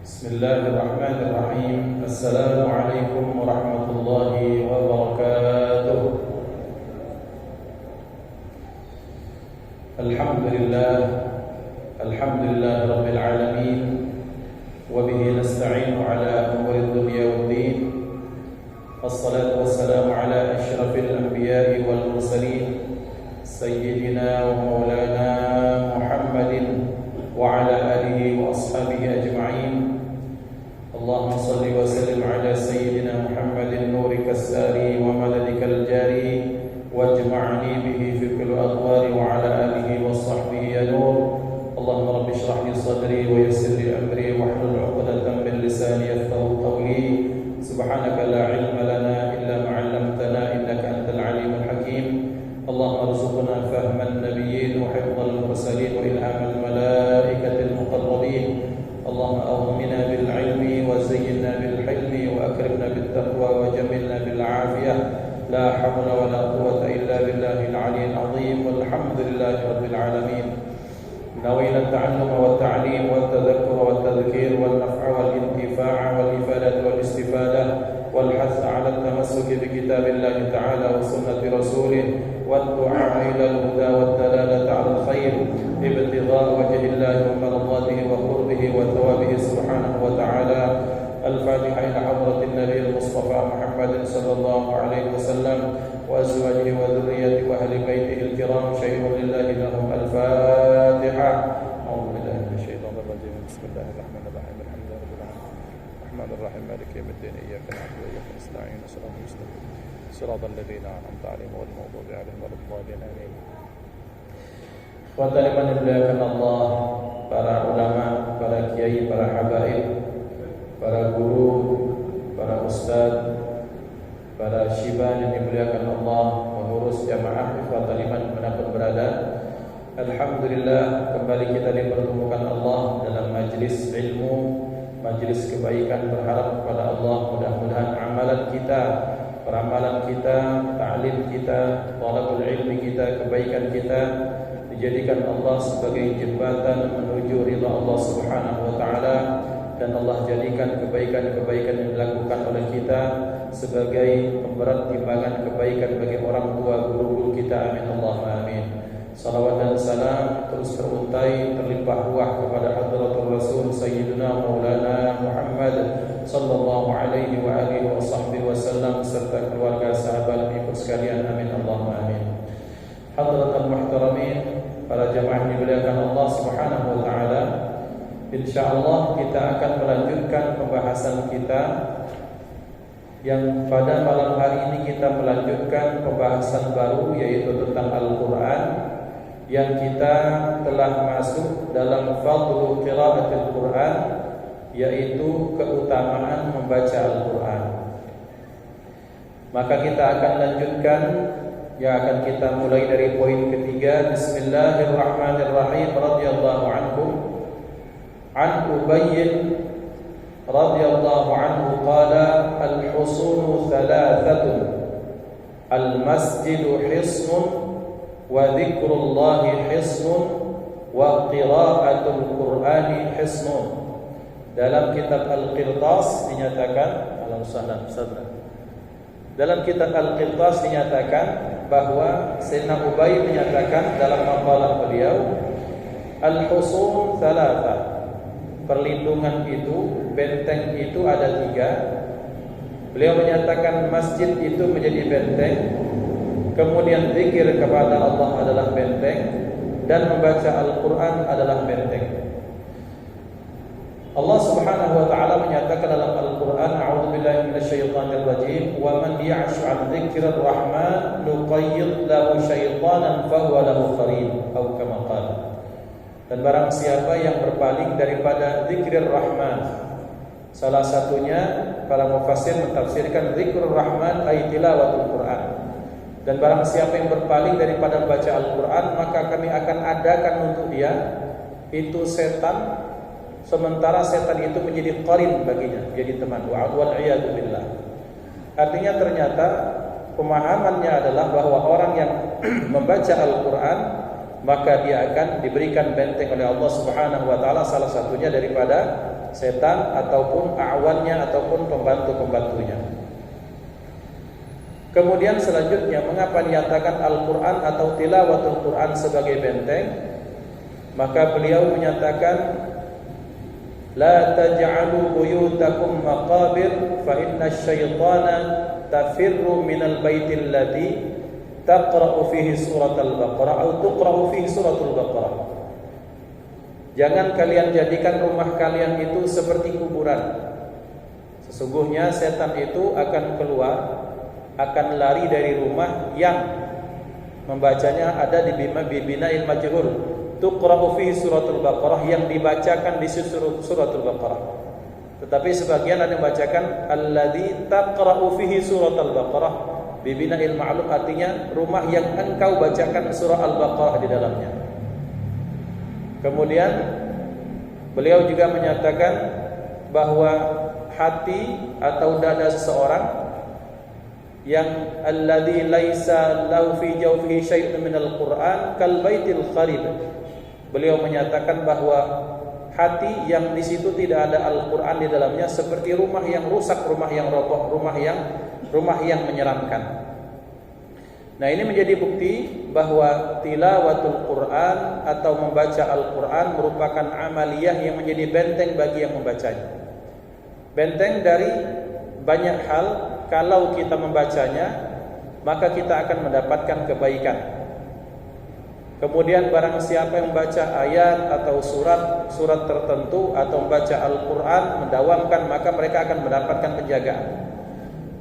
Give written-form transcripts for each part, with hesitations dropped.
Bismillahirrahmanirrahim. Assalamualaikum warahmatullahi wabarakatuh. Alhamdulillah rabbil alamin. Wa bihi nasta'inu ala umuri dunya waddin. Wassalatu wassalamu ala asyrafil anbiya'i wal mursalin sayyidina wa maulana Muhammadin wa ala alihi wa ashabihi ajma'in. Allahumma salli wa sallim ala sayyidina Muhammadin nurika as-sari wa maladika al-jari wajma'ni bihi fi kulli adwari wa ala alihi wa sahbihi ya nur. Allahumma rabbi shrah li sadri wa yassir li amri wahlul 'uqdatam min lisani yafqahu qawli. Subhanaka la ilma lana illa ma 'allamtana innaka antal alimul hakim. Allahumma arzuqna fahman nabiyyin wa hifdhal mursalin wa ilhamal malaikatil muqarrabin. Allahumma aghmina bil ilmi wa zayyinna bil hilmi wa akrimna bit taqwa wa jamilna bil afiyah. La hawla wa la quwwata illa billahil aliyyil azim. Walhamdulillahi rabbil alamin. Nawaitu at-ta'allum wa at-ta'lim wa at-tadhakkur wa at-tadhkir wal naf'a wal intifa'a wal ifadah wal istifadah wal hath 'ala at-tamassuk bi kitabillahi ta'ala wa sunnati rasulih والدعاء إلى الهدى والدلالة على الخير ابتغاء وجه الله ومرضاته وقربه وثوابه سبحانه وتعالى. الفاتحة إلى حضرة النبي المصطفى محمد صلى الله عليه وسلم وأزواجه وذريته وأهل بيته الكرام شهيد لله لهم. الفاتحة. أعوذ بالله من الشيطان الرجيم. بسم الله الرحمن الرحيم. الحمد لله رب العالمين الرحمن الرحيم مالك يوم الدين إياك نعبد وإياك نستعين صراط المستقيم صراط الذين أنعمت عليهم غير المغضوب عليهم ولا الضالين آمين. Ikhwatan iman dimuliakan Allah, para ulama, para kiai, para habaib, para guru, para ustaz, para syiban yang dimuliakan Allah, pengurus jamaah ikhwatan iman dimanapun berada. Alhamdulillah, kembali kita dipertemukan Allah dalam majlis ilmu, majlis kebaikan. Berharap kepada Allah mudah-mudahan amalan kita, peramalan kita, ta'lim kita, talabul ilmi kita, kebaikan kita dijadikan Allah sebagai jembatan menuju ridha Allah Subhanahu wa taala, dan Allah jadikan kebaikan-kebaikan yang dilakukan oleh kita sebagai pemberat timbangan kebaikan bagi orang tua guru-guru kita. Amin Allahumma amin. Salawat dan salam terus teruntai terlimpah ruah kepada hadratul Rasul Sayyidina Maulana Muhammad sallallahu alaihi wa alihi wa sahbihi wasallam serta keluarga sahabat ikut sekalian. Amin Allahumma amin. Hadratul muhtaramin, para jamaah dimuliakan Allah Subhanahu wa taala, insyaallah kita akan melanjutkan pembahasan kita yang pada malam hari ini kita melanjutkan pembahasan baru, yaitu tentang Al-Qur'an, yang kita telah masuk dalam fadlu qiraatil Qur'an, yaitu keutamaan membaca Al-Qur'an. Maka kita akan lanjutkan, yang akan kita mulai dari poin ketiga. Bismillahirrahmanirrahim. Radhiyallahu anhu an Ubayy radhiyallahu anhu qala al-husunu thalathatun al-masjidu hisnun wa dzikrullahi hisnun wa qiraatul qur'ani hisnun. Dalam kitab Al-Qirtas dinyatakan, dalam kitab Al-Qirtas dinyatakan bahwa Sayyidina Ubay menyatakan dalam maqalah beliau, al-husun thalatha, perlindungan itu, benteng itu ada 3. Beliau menyatakan masjid itu menjadi benteng, kemudian zikir kepada Allah adalah benteng, dan membaca Al-Quran adalah benteng. Allah Subhanahu wa taala menyatakan dalam Al-Qur'an, a'udzubillahi minasyaitonir rajim, wa man ya'shu 'an dzikrir rahman nuqayyid lahu syaitanan fahuwa lahu qarin, atau kama qala. Dan barang siapa yang berpaling daripada zikrir rahman, salah satunya para mufassir mentafsirkan zikrul rahman ay tilawatul Qur'an. Dan barang siapa yang berpaling daripada baca Al-Qur'an, maka kami akan adakan untuk dia itu setan, sementara setan itu menjadi qarin baginya, menjadi teman. Wa'al iyadu billah. Artinya ternyata pemahamannya adalah bahwa orang yang membaca Al-Quran maka dia akan diberikan benteng oleh Allah Subhanahu wa taala, salah satunya daripada setan ataupun awannya ataupun pembantu-pembantunya. Kemudian selanjutnya, mengapa dinyatakan Al-Quran atau tilawatul Quran sebagai benteng? Maka beliau menyatakan, la taj'alu buyutakum maqabir fa inna syaitana tafirru minal baitil ladzi taqra'u fihi suratul Baqarah atau tuqra'u fihi suratul Baqarah. Jangan kalian jadikan rumah kalian itu seperti kuburan. Sesungguhnya setan itu akan keluar, akan lari dari rumah yang membacanya ada di bina'il majhul, tuqra'u fihi suratul Baqarah, yang dibacakan di suratul Baqarah. Tetapi sebagian ada yang membacakan alladzi taqra'u fihi suratul Baqarah bibina'il ma'lum, artinya rumah yang engkau bacakan surah Al-Baqarah di dalamnya. Kemudian beliau juga menyatakan bahwa hati atau dada seseorang yang alladzi laisa lahu fi jawfihi syai'un minal Qur'an kal baitil kharib. Beliau menyatakan bahwa hati yang di situ tidak ada Al-Qur'an di dalamnya seperti rumah yang rusak, rumah yang roboh, rumah yang menyeramkan. Nah, ini menjadi bukti bahwa tilawatul Quran atau membaca Al-Quran merupakan amaliyah yang menjadi benteng bagi yang membacanya. Benteng dari banyak hal. Kalau kita membacanya, maka kita akan mendapatkan kebaikan. Kemudian barang siapa yang membaca ayat atau surat tertentu atau membaca Al-Quran, mendawamkan, maka mereka akan mendapatkan penjagaan.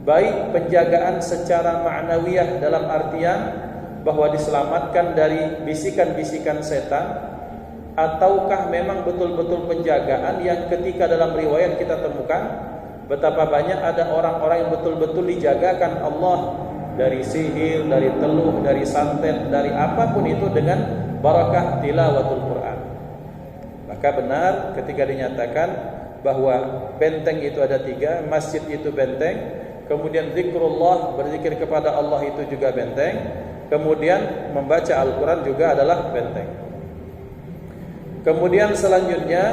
Baik penjagaan secara ma'nawiyah dalam artian bahwa diselamatkan dari bisikan-bisikan setan, ataukah memang betul-betul penjagaan yang ketika dalam riwayat kita temukan betapa banyak ada orang-orang yang betul-betul dijagakan Allah dari sihir, dari teluh, dari santet, dari apapun itu dengan barakah tilawatul Quran. Maka benar ketika dinyatakan bahwa benteng itu ada 3, masjid itu benteng, kemudian zikrullah, berzikir kepada Allah itu juga benteng, kemudian membaca Al-Quran juga adalah benteng. Kemudian selanjutnya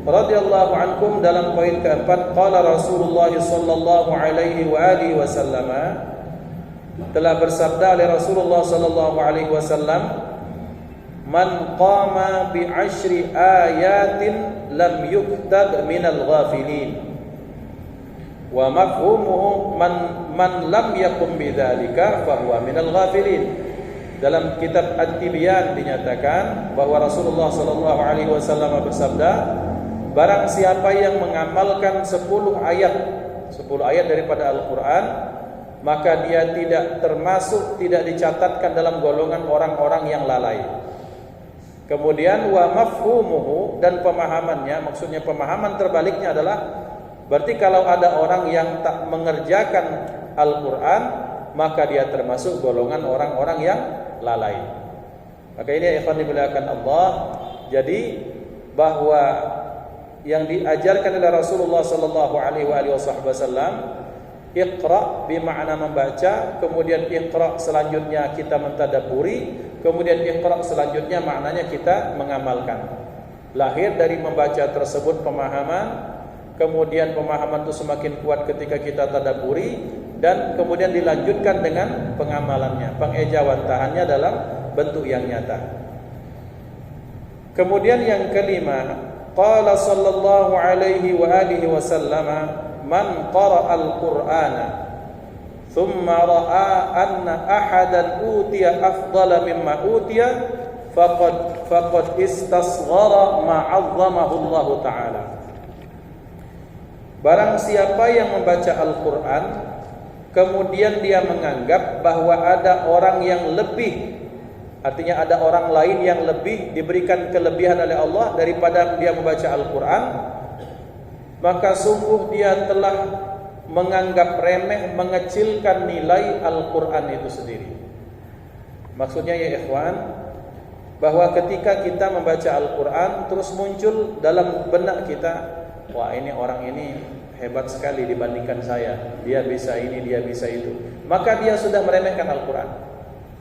radhiyallahu ankum dalam poin keempat, qala Rasulullah sallallahu alaihi wa alihi wasallam, telah bersabda oleh Rasulullah sallallahu alaihi wasallam, man qama bi 10 ayatin lam yuktab minal ghafilin. Wa mafhumuhu man lam yakum bidzalika fahuwa minal ghafilin. Dalam kitab At-Tibyan dinyatakan bahwa Rasulullah sallallahu alaihi wasallam bersabda, barang siapa yang mengamalkan 10 ayat daripada Al-Quran, maka dia tidak dicatatkan dalam golongan orang-orang yang lalai. Kemudian wa mafhumuhu, dan pemahamannya, maksudnya pemahaman terbaliknya adalah berarti kalau ada orang yang tak mengerjakan Al-Quran, maka dia termasuk golongan orang-orang yang lalai. Maka ini ikhwan dimuliakan Allah. Jadi bahwa yang diajarkan oleh Rasulullah sallallahu alaihi wasallam, iqra bermakna membaca, kemudian iqra selanjutnya kita mentadabburi, kemudian iqra selanjutnya maknanya kita mengamalkan. Lahir dari membaca tersebut pemahaman, kemudian pemahaman itu semakin kuat ketika kita tadabburi, dan kemudian dilanjutkan dengan pengamalannya, pengejawantahannya dalam bentuk yang nyata. Kemudian yang kelima, qala sallallahu alaihi wa alihi wasallam, man qara'a al-Qur'ana thumma ra'a anna ahadan utiya afdala mimma utiya faqad istasghara ma 'azzamahu Allah taala. Barang siapa yang membaca Al-Quran kemudian dia menganggap bahwa ada orang yang lebih, artinya ada orang lain yang lebih diberikan kelebihan oleh Allah daripada dia membaca Al-Quran, maka sungguh dia telah menganggap remeh, mengecilkan nilai Al-Quran itu sendiri. Maksudnya ya ikhwan, bahwa ketika kita membaca Al-Quran terus muncul dalam benak kita, wah ini orang ini hebat sekali dibandingkan saya, dia bisa ini, dia bisa itu, maka dia sudah meremehkan Al-Quran.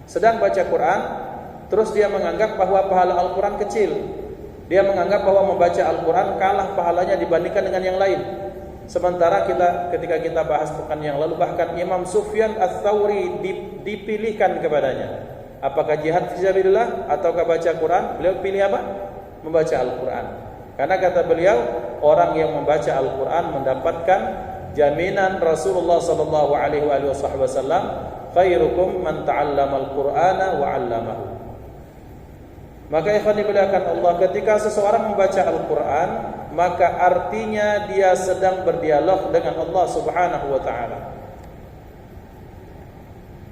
Sedang baca Quran, terus dia menganggap bahwa pahala Al-Quran kecil. Dia menganggap bahwa membaca Al-Quran kalah pahalanya dibandingkan dengan yang lain. Sementara ketika kita bahas pekan yang lalu, bahkan Imam Sufyan Ats-Tsauri dipilihkan kepadanya, apakah jihad fisabilillah ataukah baca Quran? Beliau pilih apa? Membaca Al-Quran. Karena kata beliau, orang yang membaca Al-Quran mendapatkan jaminan Rasulullah sallallahu alaihi wasallam, khairukum man ta'allama al-Qur'ana wa 'allamahu. Maka ikhwan dimuliakan Allah, ketika seseorang membaca Al-Quran, maka artinya dia sedang berdialog dengan Allah Subhanahu wa taala.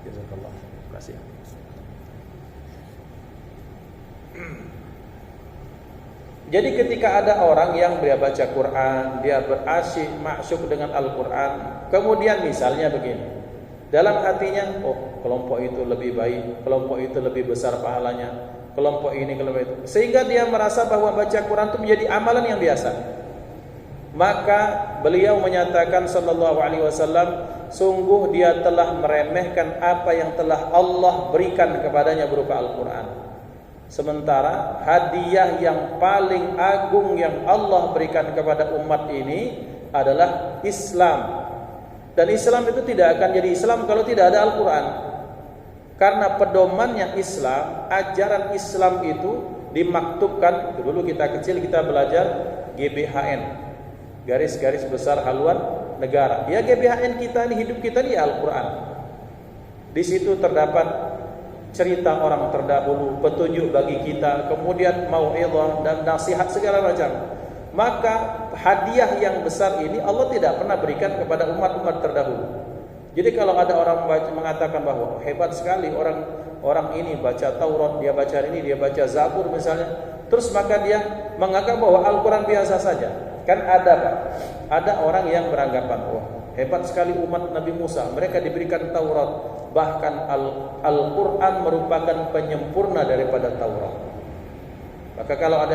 Jazakallah. Terima kasih. Jadi ketika ada orang yang dia baca Quran, dia berasyik masyuk dengan Al-Quran, kemudian misalnya begini, dalam hatinya, oh kelompok itu lebih baik, kelompok itu lebih besar pahalanya, kelompok ini, kelompok itu, sehingga dia merasa bahwa baca Quran itu menjadi amalan yang biasa. Maka beliau menyatakan sallallahu alaihi wasallam, sungguh dia telah meremehkan apa yang telah Allah berikan kepadanya berupa Al-Quran. Sementara hadiah yang paling agung yang Allah berikan kepada umat ini adalah Islam. Dan Islam itu tidak akan jadi Islam kalau tidak ada Al-Quran. Karena pedomannya Islam, ajaran Islam itu dimaktubkan. Dulu kita kecil kita belajar GBHN, garis-garis besar haluan negara. Ya GBHN kita ini, hidup kita ini Al-Quran. Di situ terdapat cerita orang terdahulu, petunjuk bagi kita, kemudian mau'izah dan nasihat segala macam. Maka hadiah yang besar ini Allah tidak pernah berikan kepada umat-umat terdahulu. Jadi kalau ada orang mengatakan bahwa hebat sekali orang ini baca Taurat, dia baca ini, dia baca Zabur misalnya, terus maka dia menganggap bahwa Al-Quran biasa saja. Kan ada Pak, ada orang yang beranggapan, wah hebat sekali umat Nabi Musa, mereka diberikan Taurat. Bahkan Al-Quran merupakan penyempurna daripada Taurat. Maka kalau ada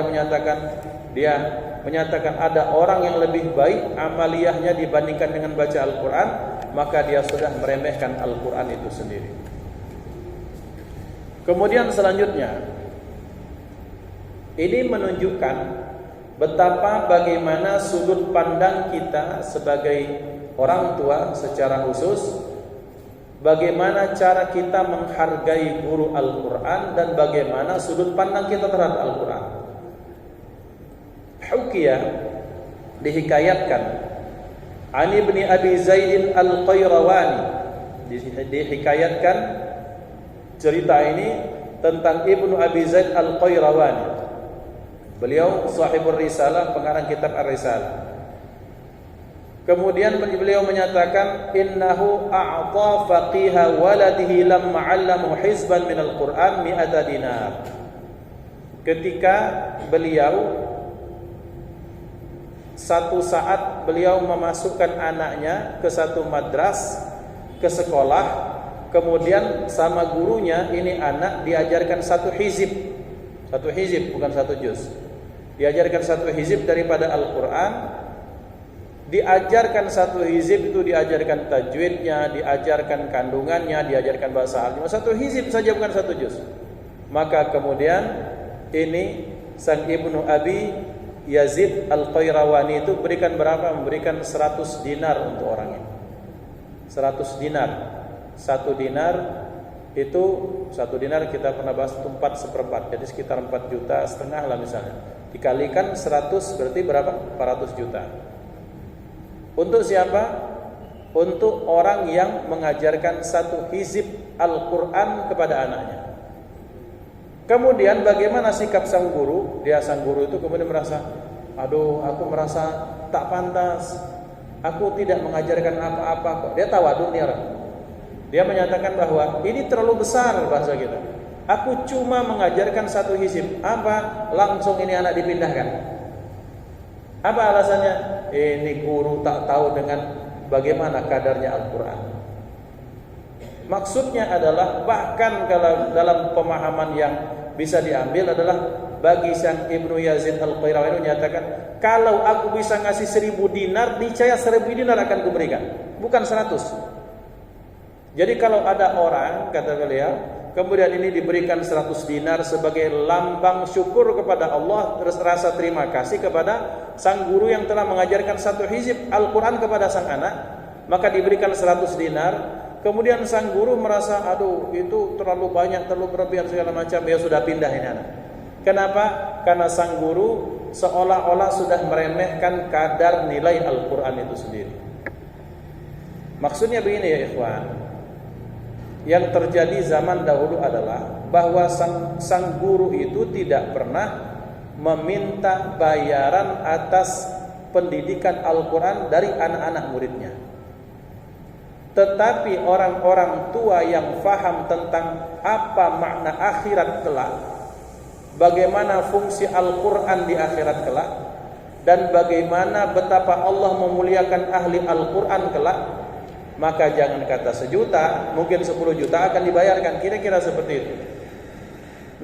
dia menyatakan ada orang yang lebih baik amaliyahnya dibandingkan dengan baca Al-Quran, maka dia sudah meremehkan Al-Quran itu sendiri. Kemudian selanjutnya, ini menunjukkan betapa bagaimana sudut pandang kita sebagai orang tua secara khusus, bagaimana cara kita menghargai guru Al-Quran, dan bagaimana sudut pandang kita terhadap Al-Quran. Hukiyah dihikayatkan An Ibni Abi Zaid Al-Qayrawani, dihikayatkan cerita ini tentang Ibnu Abi Zaid Al-Qayrawani. Beliau sahibur risalah, pengarang kitab Ar-Risalah. Kemudian beliau menyatakan, innahu a'ta faqiha waladihi lamma 'allamu hizban minal Qur'an 100 dinar. Ketika beliau satu saat beliau memasukkan anaknya ke satu madras, ke sekolah, kemudian sama gurunya ini anak diajarkan satu hizib bukan satu juz. Diajarkan satu hizib daripada Al-Quran. Diajarkan satu hizib itu, diajarkan tajwidnya, diajarkan kandungannya, diajarkan bahasa Arab. Satu hizib saja bukan satu juz. Maka kemudian ini sang Ibnu Abi Yazid Al-Qayrawani itu berikan berapa? Memberikan 100 dinar untuk orang ini. 100 dinar. 1 dinar itu, 1 dinar kita pernah bahas itu 4/4. Jadi sekitar 4,5 juta lah misalnya. Dikalikan 100 berarti berapa? 400 juta. Untuk siapa? Untuk orang yang mengajarkan satu hizib Al-Quran kepada anaknya. Kemudian bagaimana sikap sang guru? Sang guru itu kemudian merasa, aduh aku merasa tak pantas, aku tidak mengajarkan apa-apa kok. Dia tawadhu nih orang. Dia menyatakan bahwa ini terlalu besar bahasa kita. Aku cuma mengajarkan satu hizib. Apa? Langsung ini anak dipindahkan. Apa alasannya? Ini guru tak tahu dengan bagaimana kadarnya Al-Quran. Maksudnya adalah bahkan kalau dalam pemahaman yang bisa diambil adalah bagi sang Ibnu Yazid Al-Qayrawani menyatakan, kalau aku bisa ngasih 1.000 dinar, niscaya 1.000 dinar akan kuberikan, bukan 100. Jadi kalau ada orang, kata beliau, Kemudian ini diberikan 100 dinar sebagai lambang syukur kepada Allah, rasa terima kasih kepada sang guru yang telah mengajarkan satu hizib Al-Quran kepada sang anak. Maka diberikan 100 dinar. Kemudian sang guru merasa, aduh itu terlalu banyak, terlalu berlebihan segala macam. Ya sudah, pindah ini anak. Kenapa? Karena sang guru seolah-olah sudah meremehkan kadar nilai Al-Quran itu sendiri. Maksudnya begini ya ikhwan, yang terjadi zaman dahulu adalah bahwa sang guru itu tidak pernah meminta bayaran atas pendidikan Al-Quran dari anak-anak muridnya. Tetapi orang-orang tua yang faham tentang apa makna akhirat kelak, bagaimana fungsi Al-Quran di akhirat kelak, dan bagaimana betapa Allah memuliakan ahli Al-Quran kelak, maka jangan kata 1 juta, mungkin 10 juta akan dibayarkan, kira-kira seperti itu.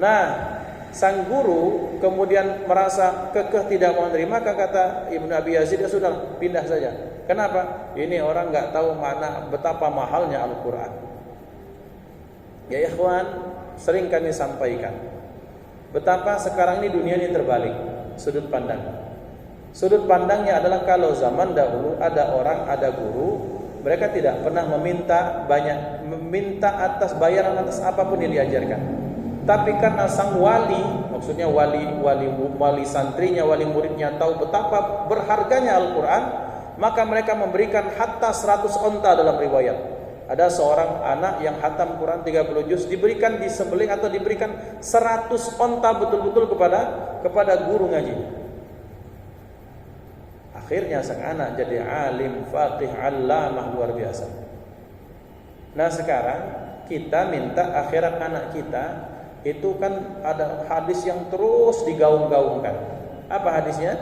Nah, sang guru kemudian merasa kekeh tidak mau menerima, maka kata Ibnu Abi Yazid, ya sudah, pindah saja. Kenapa? Ini orang nggak tahu mana betapa mahalnya Al-Quran. Ya ikhwan, sering kami sampaikan betapa sekarang ini dunia ini terbalik sudut pandang. Sudut pandangnya adalah kalau zaman dahulu ada orang, ada guru, mereka tidak pernah meminta atas bayaran atas apapun yang diajarkan. Tapi karena sang wali, maksudnya wali santrinya, wali muridnya tahu betapa berharganya Al-Quran, maka mereka memberikan hatta 100 onta dalam riwayat. Ada seorang anak yang hatam Quran 30 juz diberikan disembelih atau diberikan 100 onta betul-betul kepada guru ngaji. Akhirnya sang anak jadi alim, faqih, allamah luar biasa. Nah sekarang kita minta akhirat anak kita, itu kan ada hadis yang terus digaung-gaungkan. Apa hadisnya?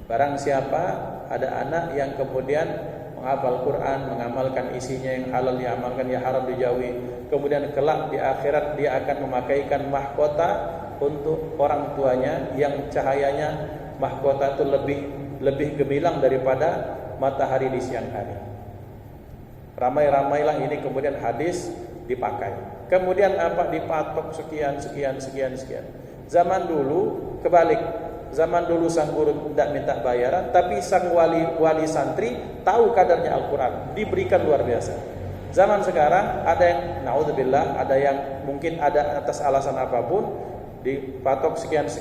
Barang siapa ada anak yang kemudian menghafal Quran, mengamalkan isinya, yang halal diamalkan, yang haram dijauhi, kemudian kelak di akhirat dia akan memakaikan mahkota untuk orang tuanya yang cahayanya mahkota itu lebih gemilang daripada matahari di siang hari. Ramai-ramailah ini kemudian hadis dipakai. Kemudian apa? Dipatok sekian. Zaman dulu kebalik. Zaman dulu sang guru tidak minta bayaran, tapi sang wali santri tahu kadarnya Al-Quran, diberikan luar biasa. Zaman sekarang ada yang naudzubillah, ada yang mungkin ada atas alasan apapun dipatok sekian.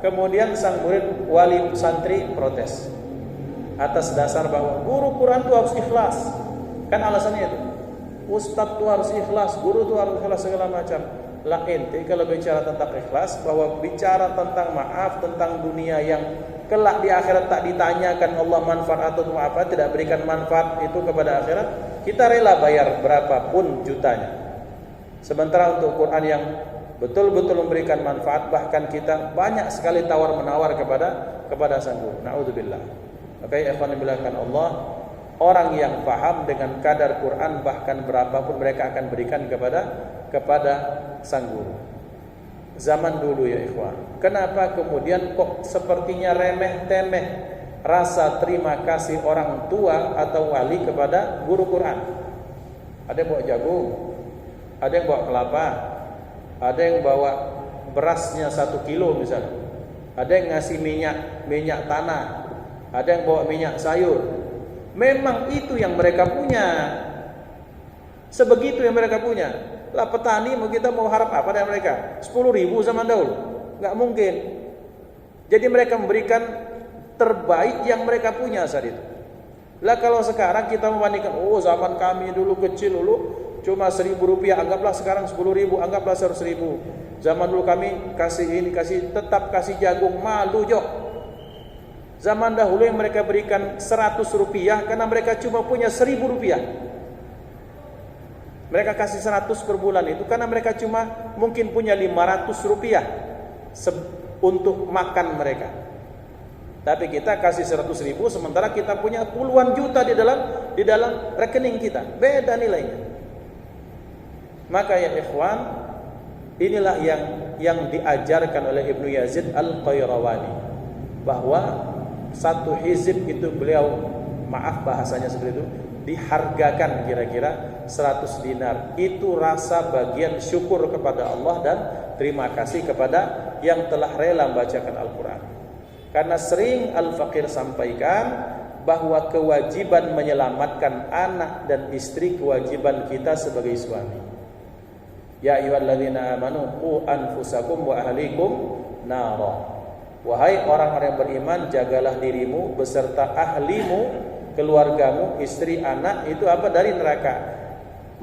Kemudian sang murid wali santri protes atas dasar bahwa guru Quran itu harus ikhlas. Kan alasannya itu, ustadz itu harus ikhlas, guru itu harus ikhlas segala macam. Lah ente kalau bicara tentang ikhlas, bahwa bicara tentang maaf, tentang dunia yang kelak di akhirat tak ditanyakan Allah manfaat atau apa, tidak berikan manfaat itu kepada akhirat, kita rela bayar berapapun jutanya. Sementara untuk Quran yang betul-betul memberikan manfaat, bahkan kita banyak sekali tawar-menawar kepada sang guru. Naudzubillah. Maka ya ikhwan bilahkan Allah, orang yang paham dengan kadar Quran bahkan berapapun mereka akan berikan kepada sang guru. Zaman dulu ya ikhwan, kenapa kemudian kok sepertinya remeh-temeh rasa terima kasih orang tua atau wali kepada guru Quran? Ada yang bawa jagung, ada yang bawa kelapa, ada yang bawa berasnya 1 kilo misalnya, ada yang ngasih minyak tanah, ada yang bawa minyak sayur. Memang itu yang mereka punya, sebegitu yang mereka punya. Lah petani kita mau harap apa dari mereka? 10.000 zaman dahulu, nggak mungkin. Jadi mereka memberikan terbaik yang mereka punya saat itu. Lah kalau sekarang kita membandingkan, oh zaman kami dulu kecil dulu cuma 1.000 rupiah, anggaplah sekarang 10.000, anggaplah 100.000. Zaman dulu kami tetap kasih jagung, malu jok. Zaman dahulu yang mereka berikan 100 rupiah karena mereka cuma punya 1.000 rupiah. Mereka kasih 100 per bulan itu karena mereka cuma mungkin punya 500 rupiah untuk makan mereka. Tapi kita kasih 100.000 sementara kita punya puluhan juta di dalam rekening kita. Beda nilainya. Maka ya ikhwan, inilah yang diajarkan oleh Ibnu Yazid Al-Qayrawani, bahwa satu hizib itu beliau, maaf bahasanya seperti itu, dihargakan kira-kira 100 dinar. Itu rasa bagian syukur kepada Allah dan terima kasih kepada yang telah rela membacakan Al-Quran. Karena sering Al-Faqir sampaikan bahwa kewajiban menyelamatkan anak dan istri kewajiban kita sebagai suami. Ya ayyuhalladzina amanu qu anfusakum wa ahlikum nara. Wahai orang-orang yang beriman, jagalah dirimu beserta ahlimu, keluargamu, istri, anak, itu apa? Dari neraka.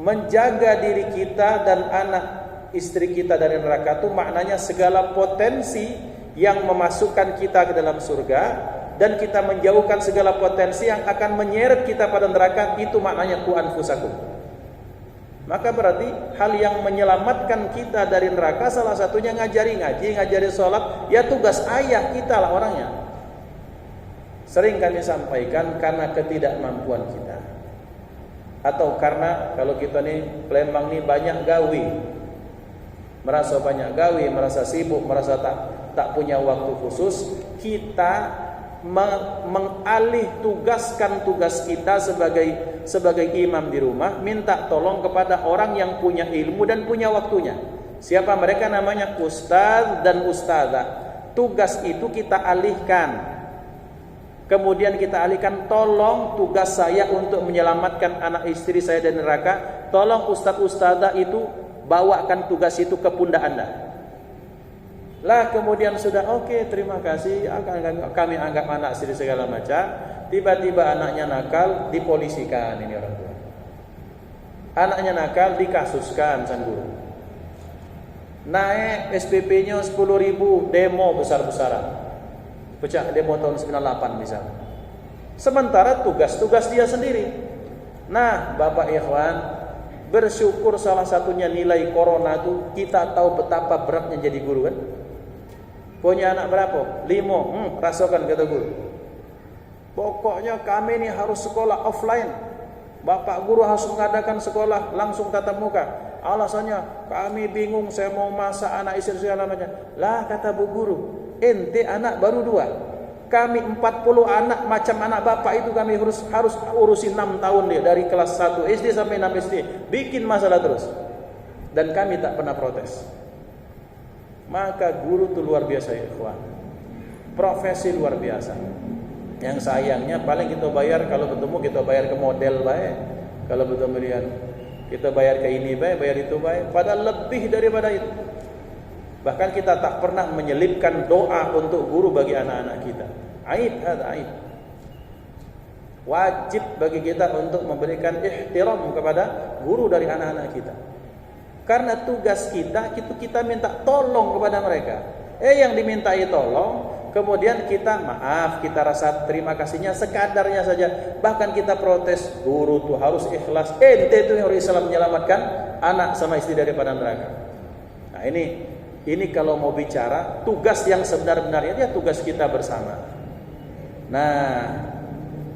Menjaga diri kita dan anak istri kita dari neraka itu maknanya segala potensi yang memasukkan kita ke dalam surga, dan kita menjauhkan segala potensi yang akan menyeret kita pada neraka. Itu maknanya ku anfusakum. Maka berarti hal yang menyelamatkan kita dari neraka salah satunya ngajari ngaji, ngajari sholat. Ya tugas ayah kita lah orangnya. Sering kami sampaikan karena ketidakmampuan kita, atau karena kalau kita nih Palembang nih banyak gawe, merasa banyak gawe, merasa sibuk, merasa tak punya waktu khusus. Kita mengalih tugaskan tugas kita sebagai imam di rumah, minta tolong kepada orang yang punya ilmu dan punya waktunya. Siapa mereka? Namanya ustaz dan ustazah. Tugas itu kita alihkan. Kemudian kita alihkan, tolong tugas saya untuk menyelamatkan anak istri saya dari neraka. Tolong ustaz ustazah itu bawakan tugas itu ke pundak Anda. Lah kemudian sudah oke, terima kasih, kami anggap anak istri segala macam. Tiba-tiba anaknya nakal, dipolisikan ini orang tua. Anaknya nakal, dikasuskan sang guru. Naik SPP-nya 10.000, demo besar-besaran. Pecah demo tahun 98 misalnya. Sementara tugas-tugas dia sendiri. Nah, Bapak Ikhwan, bersyukur salah satunya nilai corona itu kita tahu betapa beratnya jadi guru kan. Punya anak berapa? 5. Rasakan kata guru. Pokoknya kami ini harus sekolah offline. Bapak guru harus mengadakan sekolah langsung tatap muka. Alasannya kami bingung, saya mau masak anak istri segala macam. Lah kata bu guru, ente anak baru 2. Kami 40 anak macam anak bapak itu kami harus urusin 6 tahun dia dari kelas 1 SD sampai 6 SD. Bikin masalah terus. Dan kami tak pernah protes. Maka guru itu luar biasa ya ikhwan. Profesi luar biasa. Yang sayangnya paling kita bayar kalau ketemu kita bayar ke model baik. Kalau betul melihat kita bayar ke ini baik, bayar itu baik. Padahal lebih daripada itu. Bahkan kita tak pernah menyelipkan doa untuk guru bagi anak-anak kita. Aib, ada aib. Wajib bagi kita untuk memberikan ihtiram kepada guru dari anak-anak kita. Karena tugas kita itu kita minta tolong kepada mereka. Yang dimintai tolong, kemudian kita maaf, kita rasa terima kasihnya sekadarnya saja. Bahkan kita protes, guru tuh harus ikhlas. Ente itu yang harus Islam menyelamatkan anak sama istri daripada neraka. Nah ini kalau mau bicara tugas yang sebenar-benarnya, dia tugas kita bersama. Nah,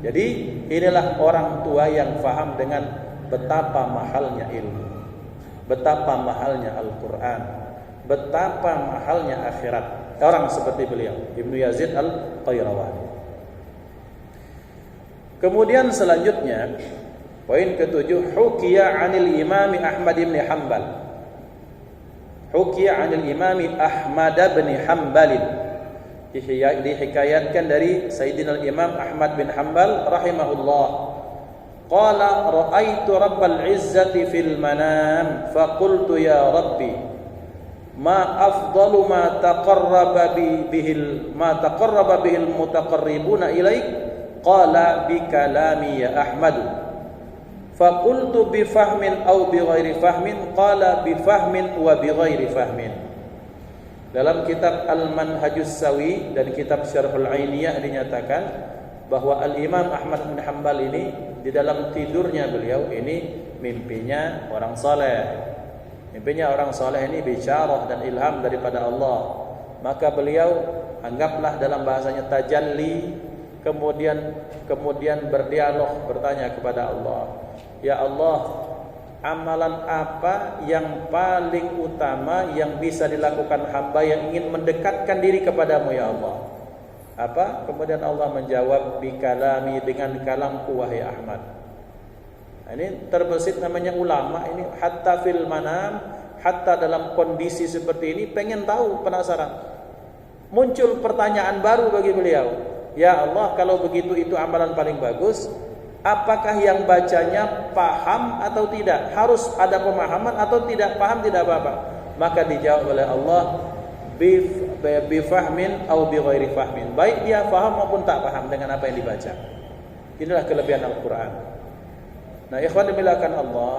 jadi inilah orang tua yang faham dengan betapa mahalnya ilmu. Betapa mahalnya Al-Quran, betapa mahalnya akhirat. Orang seperti beliau, Ibnu Yazid Al-Qayrawani. Kemudian selanjutnya, poin ke-7, hukiya 'anil Imam Ahmad bin Hanbal. Hukiya 'anil Imam Ahmad bin Hanbal. Dihikayatkan dari Sayyidina Imam Ahmad bin Hanbal rahimahullah. Qala ra'aitu rabbal izzati fil manam faqultu ya rabbi ma afdalu ma taqarraba bihil mutaqarribuna ilaik qala bi kalami ya Ahmad faqultu bi fahmin aw bi ghairi fahmin qala bi fahmin wa bi ghairi fahmin. Dalam kitab Al-Manhajus Sawi dan kitab Syarhul Ainiyah dinyatakan bahwa Al-Imam Ahmad bin Hanbal ini di dalam tidurnya beliau ini mimpinya orang saleh. Mimpinya orang saleh ini bisyarah dan ilham daripada Allah. Maka beliau anggaplah dalam bahasanya tajalli, kemudian berdialog, bertanya kepada Allah, ya Allah, amalan apa yang paling utama yang bisa dilakukan hamba yang ingin mendekatkan diri kepadamu ya Allah? Apa? Kemudian Allah menjawab bikalami, dengan kalamku wahai Ahmad. Nah, ini terbesit namanya ulama ini hatta fil manam, hatta dalam kondisi seperti ini pengen tahu, penasaran. Muncul pertanyaan baru bagi beliau. Ya Allah, kalau begitu itu amalan paling bagus. Apakah yang bacanya paham atau tidak? Harus ada pemahaman atau tidak paham tidak apa-apa. Maka dijawab oleh Allah bifahmin atau bighairi fahmin. Baik dia paham maupun tak paham dengan apa yang dibaca. Inilah kelebihan Al-Quran. Nah, ikhwan dimuliakan Allah,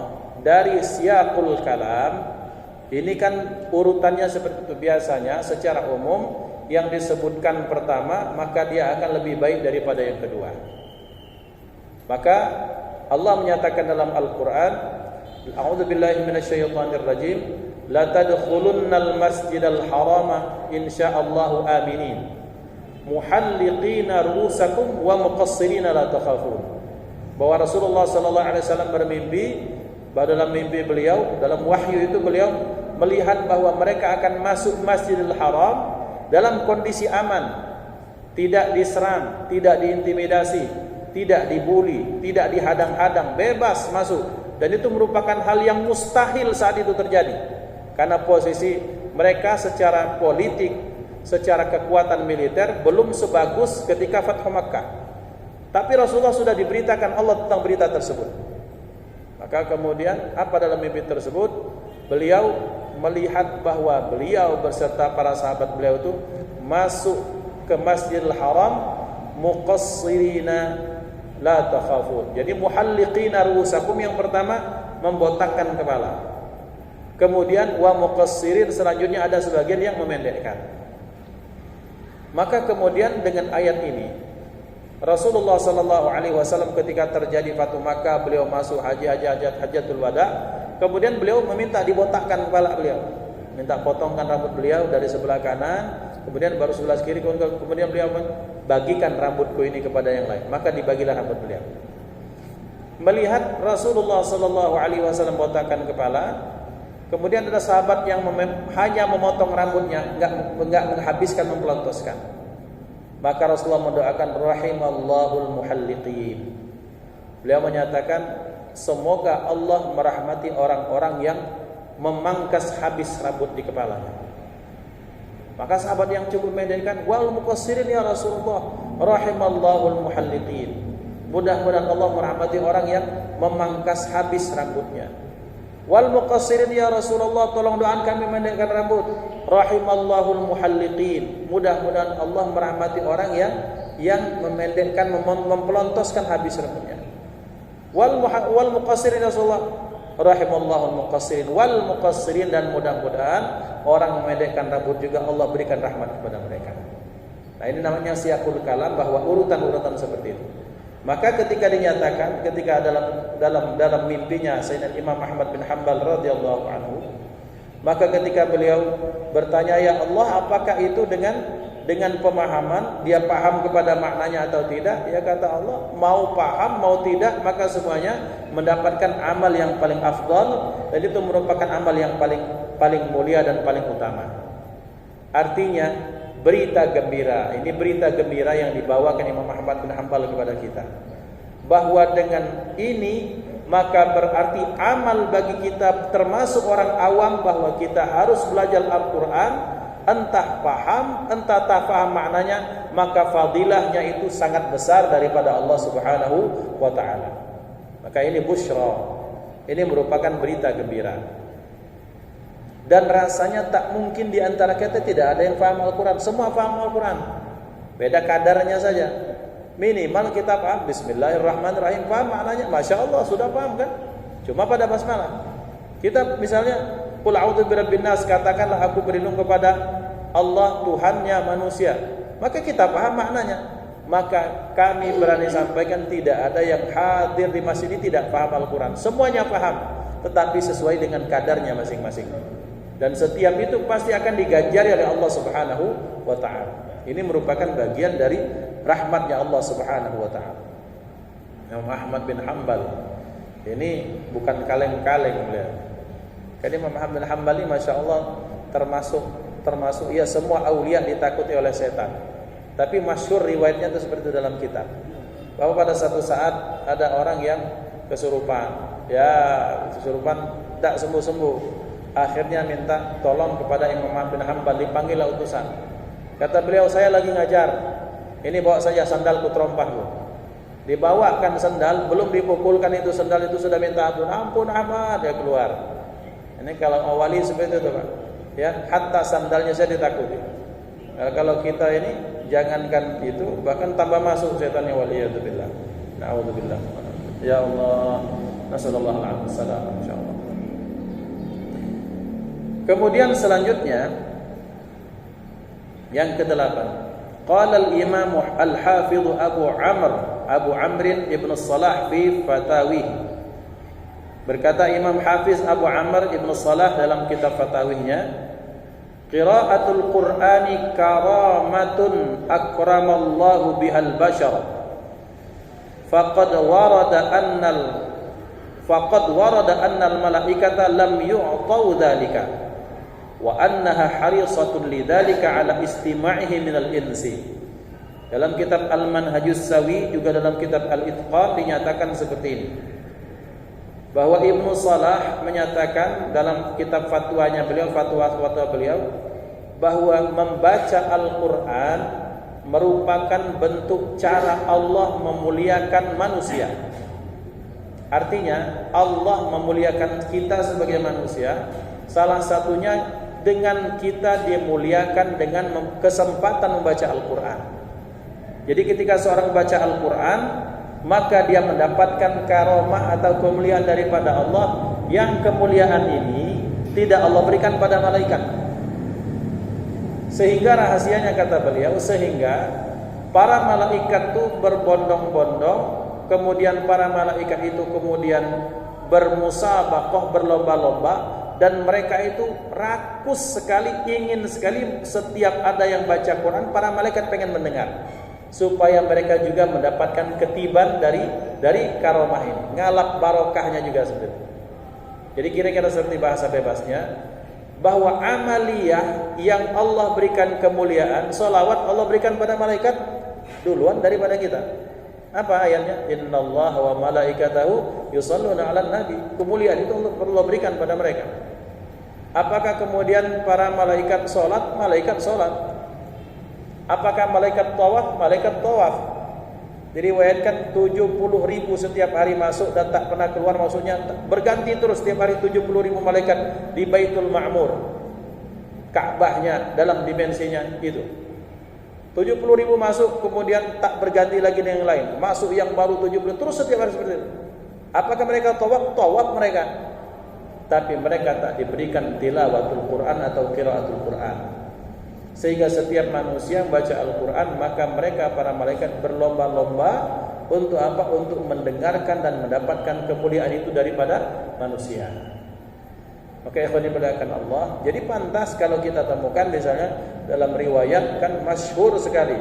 dari siyaqul kalam ini kan urutannya seperti itu biasanya secara umum. Yang disebutkan pertama maka dia akan lebih baik daripada yang kedua. Maka Allah menyatakan dalam Al-Quran, A'udzubillahi minasyaitonirrajim, la tadkhulunnal masjidal harama insyaallahu aminin muhalliqina ru'usakum wa muqassirina la takhafun. Bahwa Rasulullah sallallahu alaihi wasallam bermimpi, bahwa dalam mimpi beliau, dalam wahyu itu beliau melihat bahwa mereka akan masuk Masjidil Haram dalam kondisi aman, tidak diserang, tidak diintimidasi, tidak dibuli, tidak dihadang-hadang, bebas masuk. Dan itu merupakan hal yang mustahil saat itu terjadi, karena posisi mereka secara politik, secara kekuatan militer belum sebagus ketika Fathu Makkah. Tapi Rasulullah sudah diberitakan Allah tentang berita tersebut. Maka kemudian apa dalam mimpi tersebut? Beliau melihat bahwa beliau beserta para sahabat beliau itu masuk ke Masjidil Haram muqassirina la takhafun. Jadi muhalliqina ru'usakum yang pertama membotakkan kepala. Kemudian wa muqassirin, selanjutnya ada sebagian yang memendekkan. Maka kemudian dengan ayat ini Rasulullah sallallahu alaihi wasallam ketika terjadi Fathu Makkah, beliau masuk hajatul wada. Kemudian beliau meminta dibotakkan kepala beliau, minta potongkan rambut beliau dari sebelah kanan, kemudian baru sebelah kiri, kemudian beliau bagikan rambutku ini kepada yang lain. Maka dibagilah rambut beliau. Melihat Rasulullah sallallahu alaihi wasallam botakkan kepala, kemudian ada sahabat yang hanya memotong rambutnya, enggak menghabiskan, mempelontoskan. Maka Rasulullah mendoakan rahimallahul muhalliqin. Beliau menyatakan semoga Allah merahmati orang-orang yang memangkas habis rambut di kepalanya. Maka sahabat yang cukup mendekatkan, wal muqassirin ya Rasulullah, rahimallahul muhalliqin. Mudah-mudahan Allah merahmati orang yang memangkas habis rambutnya. Wal muqassirin ya Rasulullah, tolong doakan kami mendekatkan rambut. Rahimallahul muhalliqin. Mudah-mudahan Allah merahmati orang yang memendekkan, mempelontoskan habis rambutnya. Wal muqassirin Rasulullah, rahimallahul muqassirin. Wal muqassirin, dan mudah-mudahan orang memendekkan rambut juga Allah berikan rahmat kepada mereka. Nah, ini namanya siyaqul kalam, bahwa urutan-urutan seperti itu. Maka ketika dinyatakan, ketika dalam mimpinya Sayyidina Imam Ahmad bin Hanbal radhiyallahu anhu, maka ketika beliau bertanya, ya Allah, apakah itu dengan pemahaman, dia paham kepada maknanya atau tidak? Ya kata Allah, mau paham mau tidak, maka semuanya mendapatkan amal yang paling afdal, dan itu merupakan amal yang paling mulia dan paling utama. Artinya berita gembira, ini berita gembira yang dibawakan Imam Ahmad bin Hanbal kepada kita, bahwa dengan ini maka berarti amal bagi kita termasuk orang awam, bahwa kita harus belajar Al-Quran, entah paham entah tak paham maknanya, maka fadilahnya itu sangat besar daripada Allah Subhanahu wa taala. Maka ini busyra, ini merupakan berita gembira. Dan rasanya tak mungkin di antara kita tidak ada yang paham Al-Quran. Semua paham Al-Quran, beda kadarnya saja. Minimal kita paham Bismillahirrahmanirrahim, paham maknanya, Masya Allah sudah paham kan? Cuma pada basmalah kita misalnya Qul a'udzu birabbin nas, katakanlah aku berlindung kepada Allah Tuhannya manusia, maka kita paham maknanya. Maka kami berani sampaikan, tidak ada yang hadir di masjid ini tidak paham Al-Quran. Semuanya paham, tetapi sesuai dengan kadarnya masing-masing. Dan setiap itu pasti akan diganjari oleh Allah Subhanahu wa ta'ala. Ini merupakan bagian dari rahmatnya Allah Subhanahu wa ta'ala. Imam Ahmad bin Hanbal ini bukan kaleng-kaleng beliau. Karena Imam Ahmad bin Hanbal ini Masya Allah termasuk ya semua aulia ditakuti oleh setan. Tapi masyhur riwayatnya itu seperti itu dalam kitab, bahwa pada satu saat ada orang yang kesurupan. Ya, kesurupan tidak sembuh-sembuh. Akhirnya minta tolong kepada Imam Ahmad bin Hanbal, dipanggillah utusan. Kata beliau, saya lagi ngajar. Ini bawa saja sandalku, terompahku. Dibawakan sandal, belum dipukulkan itu sandal itu sudah minta ampun. Ampun Ahmad, dia keluar. Ini kalau awali seperti itu Pak. Ya, hatta sandalnya saya ditakuti. Kalau kita ini jangankan itu, bahkan tambah masuk setannya, waliyadzubillah. Na'udzubillah. Ya Allah, nasallallahu alaihi wasallam, insyaallah. Kemudian selanjutnya yang ke-8. Qala al-Imam al-Hafiz Abu Amr ibn Salah fi Fatawih. Berkata Imam Hafiz Abu Amr ibn Salah dalam kitab Fatawihnya, qira'atul Qur'ani karamatun akramallahu bihal bashar. Faqad warada annal malaikata lam yu'tau dhalika wa annaha harisatun lidzalika ala istima'ihi minal insi. Dalam kitab Al-Manhajus Sawi, juga dalam kitab Al-Itqan dinyatakan seperti ini, bahwa Ibnu Salah menyatakan dalam kitab fatwanya beliau, fatwa beliau, bahwa membaca Al-Quran merupakan bentuk cara Allah memuliakan manusia. Artinya Allah memuliakan kita sebagai manusia, salah satunya dengan kita dimuliakan dengan kesempatan membaca Al-Quran. Jadi ketika seorang baca Al-Quran, maka dia mendapatkan karomah atau kemuliaan daripada Allah, yang kemuliaan ini tidak Allah berikan pada malaikat. Sehingga rahasianya, kata beliau, sehingga para malaikat itu berbondong-bondong, kemudian para malaikat itu kemudian bermusabaqah, berlomba-lomba, dan mereka itu rakus sekali, ingin sekali setiap ada yang baca Quran, para malaikat pengen mendengar, supaya mereka juga mendapatkan ketiban dari karomah ini, ngalap barokahnya juga seperti itu. Jadi kira-kira seperti bahasa bebasnya, bahwa amaliyah yang Allah berikan kemuliaan, salawat Allah berikan pada malaikat duluan daripada kita. Apa ayatnya? Innallaha wa malaikatahu yusholluna 'alan nabi. Kemuliaan itu Allah berikan pada mereka. Apakah kemudian para malaikat salat? Malaikat salat. Apakah malaikat tawaf? Malaikat tawaf. Diriwayatkan 70.000 setiap hari masuk dan tak pernah keluar, maksudnya berganti terus setiap hari 70.000 malaikat di Baitul Ma'mur, Ka'bahnya dalam dimensinya itu. 70.000 masuk, kemudian tak berganti lagi dengan yang lain, masuk yang baru 70, terus setiap hari seperti itu. Apakah mereka tawaf? Tawaf mereka. Tapi mereka tak diberikan tilawatul Quran atau qiraatul Quran. Sehingga setiap manusia membaca Al-Quran, maka mereka para malaikat berlomba-lomba untuk apa? Untuk mendengarkan dan mendapatkan kemuliaan itu daripada manusia. Oke, ikhwan dimuliakan Allah. Jadi pantas kalau kita temukan misalnya dalam riwayat, kan masyhur sekali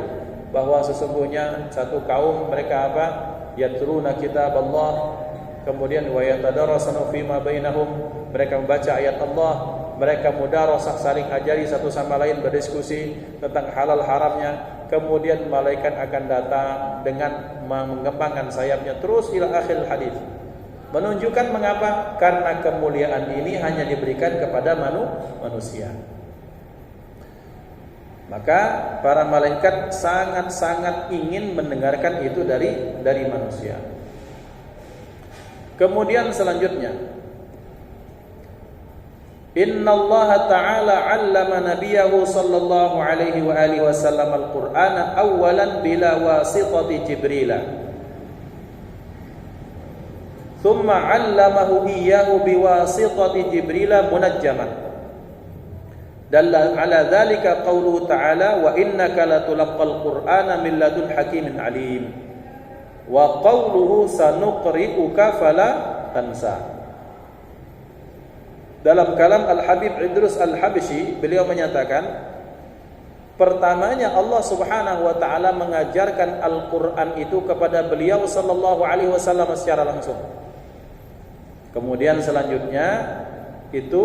bahwa sesungguhnya satu kaum mereka apa? Yatruna kitab Allah, kemudian wa yatadarasuna fima bainahum, mereka membaca ayat Allah, mereka mudarasah, saling ajari satu sama lain, berdiskusi tentang halal haramnya. Kemudian malaikat akan datang dengan mengembangkan sayapnya terus ila akhir hadis. Menunjukkan mengapa? Karena kemuliaan ini hanya diberikan kepada manusia. Maka para malaikat sangat-sangat ingin mendengarkan itu dari manusia. Kemudian selanjutnya, Inna Allah Ta'ala 'allama nabiyahu sallallahu alaihi wa alihi wasallam al-Qur'ana awalan bila wasitati Jibril. Thumma 'allamahu iyyahu biwasitati Jibril munajjaman. Dalla 'ala dzalika qauluhu ta'ala wa innaka latulaqqal Qur'ana min ladun hakimin 'alim. Wa qauluhu sanuqri'uka fala tansa. Dalam kalam Al-Habib Idrus Al-Habsyi, beliau menyatakan, pertamanya Allah Subhanahu wa taala mengajarkan Al-Qur'an itu kepada beliau sallallahu alaihi wasallam secara langsung. Kemudian selanjutnya itu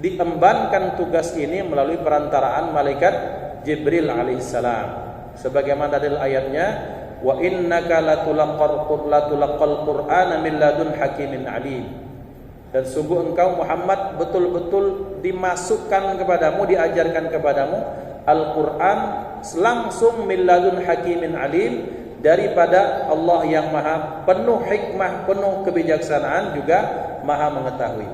diembankan tugas ini melalui perantaraan malaikat Jibril alaihissalam. Sebagaimana dalil ayatnya, wa innaka latulaqqal qur'ana min ladun hakimin alim. Dan sungguh engkau Muhammad betul-betul dimasukkan kepadamu, diajarkan kepadamu Al-Qur'an langsung min ladun hakimin alim, daripada Allah yang maha penuh hikmah, penuh kebijaksanaan, juga maha mengetahui.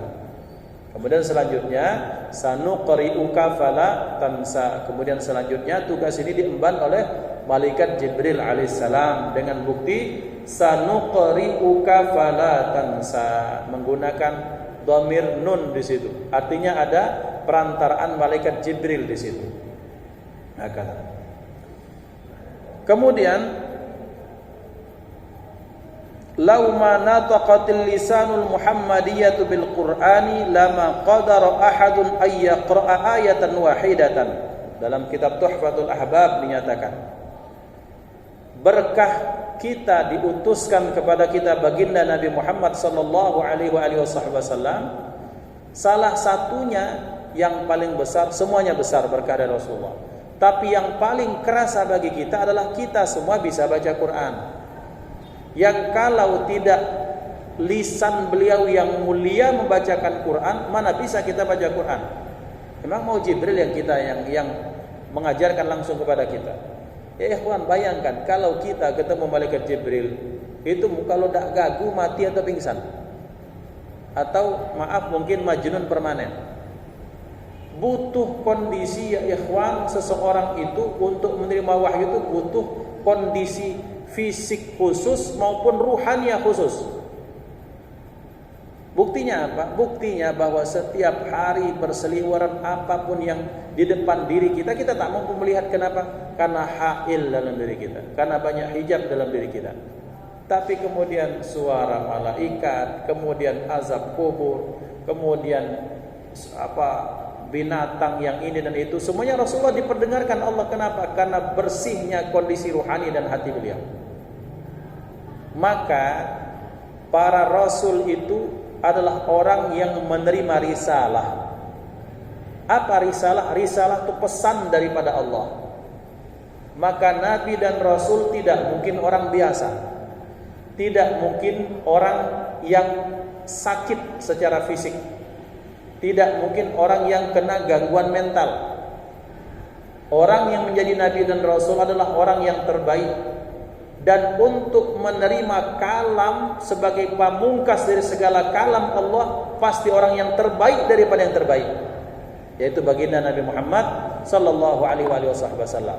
Kemudian selanjutnya sanuqri'uka fala tansa. Kemudian selanjutnya tugas ini diemban oleh malaikat Jibril alaihissalam dengan bukti sanuqri'uka fala tansa, menggunakan dhamir nun di situ. Artinya ada perantaraan malaikat Jibril di situ. Nah, kemudian Lau ma nataqatil lisanul muhammadiyatu bil qur'ani lama qadara ahadun ay yaqra'a ayatan wahidatan. Dalam kitab Tuhfatul Ahbab dinyatakan, berkah kita diutuskan kepada kita baginda Nabi Muhammad sallallahu alaihi wasallam, salah satunya yang paling besar, semuanya besar berkah dari Rasulullah, tapi yang paling kerasa bagi kita adalah kita semua bisa baca Quran. Yang kalau tidak lisan beliau yang mulia membacakan Quran, mana bisa kita baca Quran? Memang mau Jibril yang kita yang mengajarkan langsung kepada kita. Ya ikhwan, bayangkan kalau kita ketemu malaikat Jibril, itu kalau tak gagu mati atau pingsan, atau maaf mungkin majnun permanen. Butuh kondisi ya ikhwan, seseorang itu untuk menerima wahyu itu butuh kondisi fisik khusus maupun ruhaniah khusus. Buktinya apa? Buktinya bahwa setiap hari berseliweran apapun yang di depan diri kita, kita tak mampu melihat. Kenapa? Karena hail dalam diri kita, karena banyak hijab dalam diri kita. Tapi kemudian suara malaikat, kemudian azab kubur, kemudian binatang yang ini dan itu, semuanya Rasulullah diperdengarkan Allah. Kenapa? Karena bersihnya kondisi ruhani dan hati beliau. Maka para rasul itu adalah orang yang menerima risalah. Apa risalah? Risalah itu pesan daripada Allah. Maka nabi dan rasul tidak mungkin orang biasa, tidak mungkin orang yang sakit secara fisik, tidak mungkin orang yang kena gangguan mental. Orang yang menjadi nabi dan rasul adalah orang yang terbaik. Dan untuk menerima kalam sebagai pamungkas dari segala kalam Allah, pasti orang yang terbaik daripada yang terbaik, yaitu baginda Nabi Muhammad sallallahu alaihi wasallam.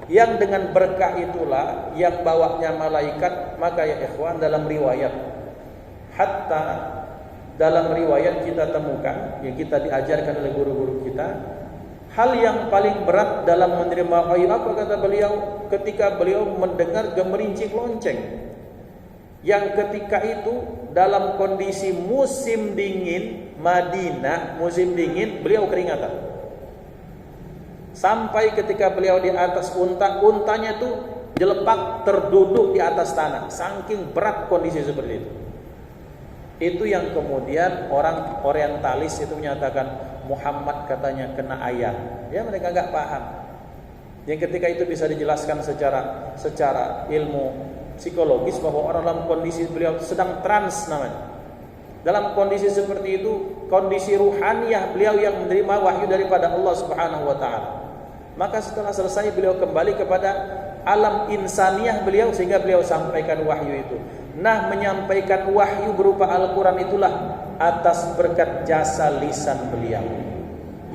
Yang dengan berkah itulah yang bawanya malaikat. Maka ya ikhwan, dalam riwayat, hatta dalam riwayat kita temukan, yang kita diajarkan oleh guru-guru kita, hal yang paling berat dalam menerima wahyu apa kata beliau? Ketika beliau mendengar gemerincing lonceng, yang ketika itu dalam kondisi musim dingin Madinah, musim dingin, beliau keringatan. Sampai ketika beliau di atas untanya tuh jelepak terduduk di atas tanah, saking berat kondisi seperti itu. Itu yang kemudian orang orientalis itu menyatakan Muhammad katanya kena ayat. Ya, mereka enggak paham. Yang ketika itu bisa dijelaskan secara ilmu psikologis bahwa orang dalam kondisi beliau sedang trans namanya. Dalam kondisi seperti itu, kondisi ruhaniah beliau yang menerima wahyu daripada Allah Subhanahu wa taala. Maka setelah selesai beliau kembali kepada alam insaniah beliau, sehingga beliau sampaikan wahyu itu. Nah, menyampaikan wahyu berupa Al-Quran itulah atas berkat jasa lisan beliau,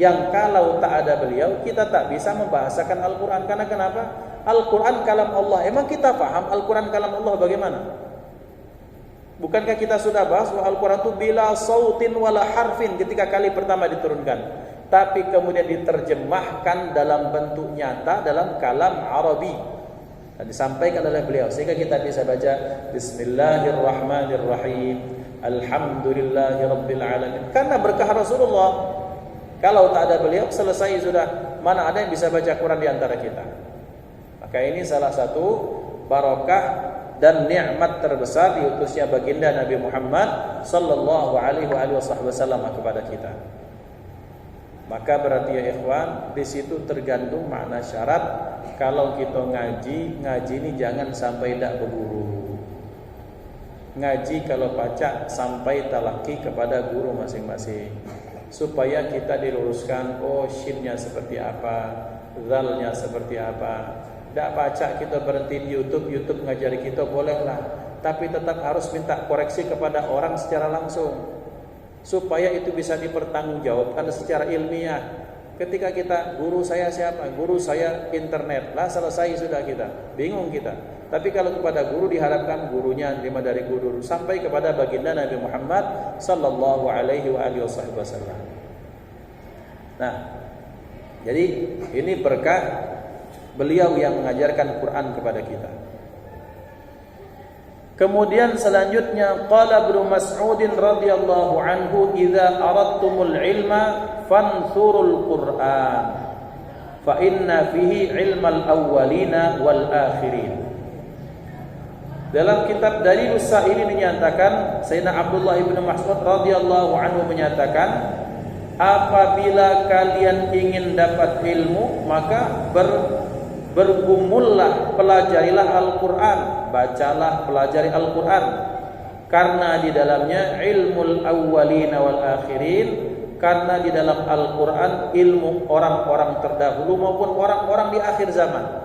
yang kalau tak ada beliau kita tak bisa membahasakan Al-Quran. Karena kenapa? Al-Quran kalam Allah. Emang kita paham Al-Quran kalam Allah bagaimana? Bukankah kita sudah bahas bahwa Al-Quran itu bila sautin wala harfin ketika kali pertama diturunkan, tapi kemudian diterjemahkan dalam bentuk nyata dalam kalam Arabi dan disampaikan oleh beliau, sehingga kita bisa baca Bismillahirrahmanirrahim, Alhamdulillahirabbil alamin, karena berkah Rasulullah. Kalau tak ada beliau, selesai sudah, mana ada yang bisa baca Quran di antara kita. Maka ini salah satu barakah dan nikmat terbesar diutusnya baginda Nabi Muhammad sallallahu alaihi wasallam kepada kita. Maka berarti ya ikhwan, di situ tergantung makna syarat. Kalau kita ngaji ini jangan sampai tidak berguru. Ngaji kalau pacak sampai talaki kepada guru masing-masing, supaya kita diluruskan. Oh, shinnya seperti apa, zalnya seperti apa. Tidak pacak kita berhenti di YouTube ngajari kita, bolehlah, tapi tetap harus minta koreksi kepada orang secara langsung, supaya itu bisa dipertanggungjawabkan secara ilmiah. Ketika kita, guru saya siapa? Guru saya internet. Lah selesai sudah, kita bingung kita. Tapi kalau kepada guru diharapkan gurunya lima dari guru sampai kepada baginda Nabi Muhammad sallallahu alaihi wasallam. Nah, jadi ini berkah beliau yang mengajarkan Quran kepada kita. Kemudian selanjutnya qala Ibnu Mas'ud radhiyallahu anhu, "Idza aradtumul ilma fansurul Qur'an fa inna fihi ilmal awwalina wal akhirin." Dalam kitab Dalilus Sa'ili dinyatakan, Sayyidina Abdullah bin Mas'ud radhiyallahu anhu menyatakan, apabila kalian ingin dapat ilmu, maka bergumullah, pelajarilah Al-Quran, bacalah, pelajari Al-Quran, karena di dalamnya ilmul awwalina wal akhirin, karena di dalam Al-Quran ilmu orang-orang terdahulu maupun orang-orang di akhir zaman.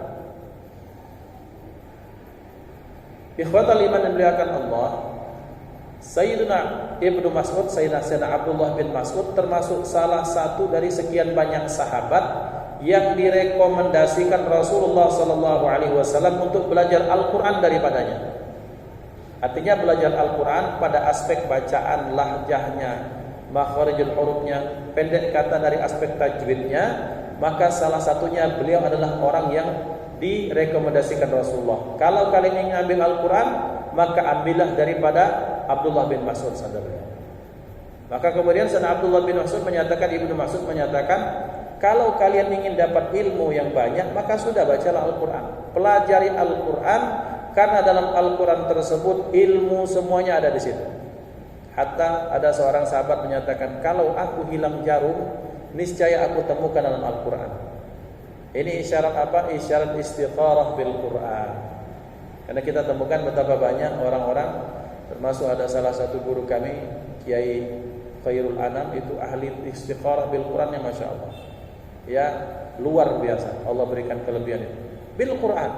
Ikhwatal iman yang dimuliakan Allah, Sayyidina Ibnu Mas'ud, Sayyidina Abdullah bin Mas'ud termasuk salah satu dari sekian banyak sahabat yang direkomendasikan Rasulullah sallallahu alaihi wasallam untuk belajar Al-Qur'an daripadanya. Artinya belajar Al-Qur'an pada aspek bacaan, lahjahnya, makharijul hurufnya, pendek kata dari aspek tajwidnya, maka salah satunya beliau adalah orang yang direkomendasikan Rasulullah. Kalau kalian ingin ambil Al-Quran, maka ambillah daripada Abdullah bin Mas'ud saudara. Maka kemudian Sayyidina Abdullah bin Mas'ud menyatakan, Ibnu Mas'ud menyatakan, kalau kalian ingin dapat ilmu yang banyak, maka sudah bacalah Al-Quran, pelajari Al-Quran, karena dalam Al-Quran tersebut ilmu semuanya ada di situ. Hatta ada seorang sahabat menyatakan, kalau aku hilang jarum, niscaya aku temukan dalam Al-Quran. Ini isyarat apa? Isyarat istigharah bil Quran. Karena kita temukan betapa banyak orang-orang, termasuk ada salah satu guru kami, Kiai Khairul Anam, itu ahli istigharah bil Quran yang masya Allah, ya luar biasa. Allah berikan kelebihan itu bil Quran.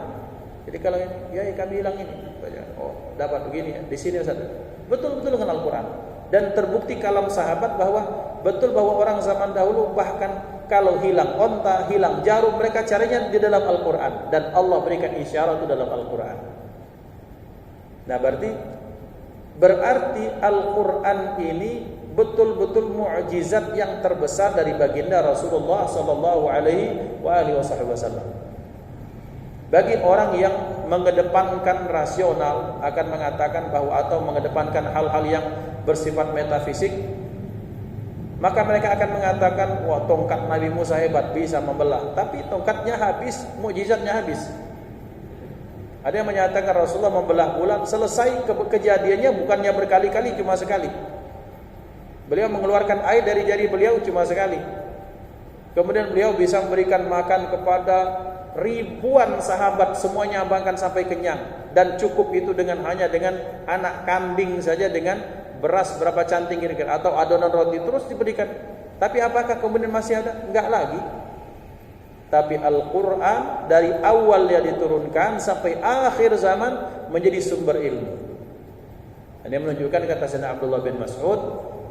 Jadi kalau ya kami hilang ini, oh dapat begini ya, di sini Ustaz, betul-betul dengan Al-Quran. Dan terbukti kalam sahabat bahwa betul bahwa orang zaman dahulu bahkan kalau hilang onta, hilang jarum, mereka carinya di dalam Al-Quran, dan Allah berikan isyarat itu dalam Al-Quran. Nah berarti Al-Quran ini betul-betul mukjizat yang terbesar dari baginda Rasulullah sallallahu alaihi wasallam. Bagi orang yang mengedepankan rasional akan mengatakan bahwa, atau mengedepankan hal-hal yang bersifat metafisik, maka mereka akan mengatakan, wah tongkat Nabi Musa hebat, bisa membelah. Tapi tongkatnya habis, mukjizatnya habis. Ada yang menyatakan Rasulullah membelah bulan, selesai kejadiannya bukannya berkali-kali, cuma sekali. Beliau mengeluarkan air dari jari beliau cuma sekali. Kemudian beliau bisa memberikan makan kepada ribuan sahabat, semuanya bahkan sampai kenyang. Dan cukup itu hanya dengan anak kambing saja, dengan beras berapa canting kira-kira, atau adonan roti, terus diberikan. Tapi apakah kemudian masih ada? Enggak lagi. Tapi Al-Quran dari awal dia diturunkan sampai akhir zaman menjadi sumber ilmu. Ini menunjukkan, kata Sayyidina Abdullah bin Mas'ud,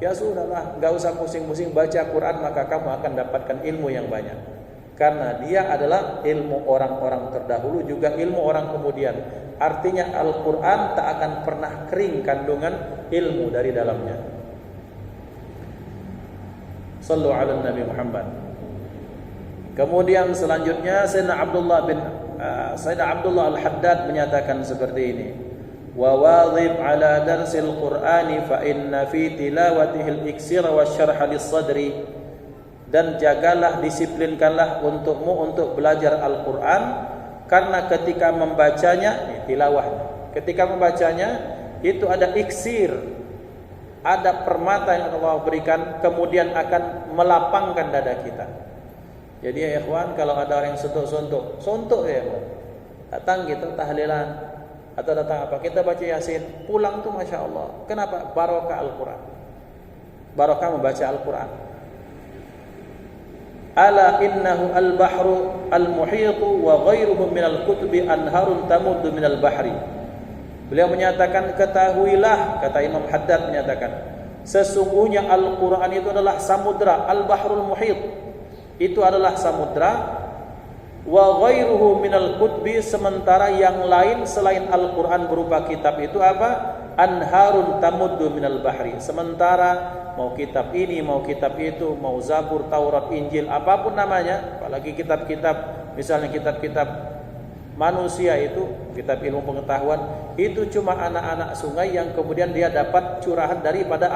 ya sudahlah, enggak usah pusing-pusing baca Quran, maka kamu akan dapatkan ilmu yang banyak. Karena dia adalah ilmu orang-orang terdahulu, juga ilmu orang kemudian. Artinya Al-Quran tak akan pernah kering kandungan ilmu dari dalamnya. Sallu ala Nabi Muhammad. Kemudian selanjutnya Sayyidina Abdullah Al-Haddad menyatakan seperti ini, wa wadhib ala darsil Qur'ani fa inna fi tilawatihi al-iksir wa syarh lis-sadri. Dan jagalah, disiplinkanlah untukmu untuk belajar Al-Quran, karena ketika membacanya, tilawah, ketika membacanya itu ada iksir. ada permata yang Allah berikan kemudian akan melapangkan dada kita. Jadi ya ikhwan, kalau ada orang yang suntuk ya ikhwan, datang gitu tahlilan atau datang apa, kita baca Yasin, pulang tuh Masya Allah. Kenapa? Barokah Al-Quran, barokah membaca Al-Quran. Ala innahu al-bahru al-muhitu wa ghairuhu minal kutubi anharun tamuddu minal bahri. Beliau menyatakan, ketahuilah, kata Imam Haddad menyatakan, sesungguhnya Al-Quran itu adalah samudra, al-bahrul muhit, itu adalah samudra. Wa ghairuhu minal kutubi, sementara yang lain selain Al-Quran berupa kitab itu apa? Anharun tamuddu minal bahri. Sementara mau kitab ini, mau kitab itu, mau Zabur, Taurat, Injil, apapun namanya, apalagi kitab-kitab, misalnya kitab-kitab manusia itu, kitab ilmu pengetahuan, itu cuma anak-anak sungai yang kemudian dia dapat curahan daripada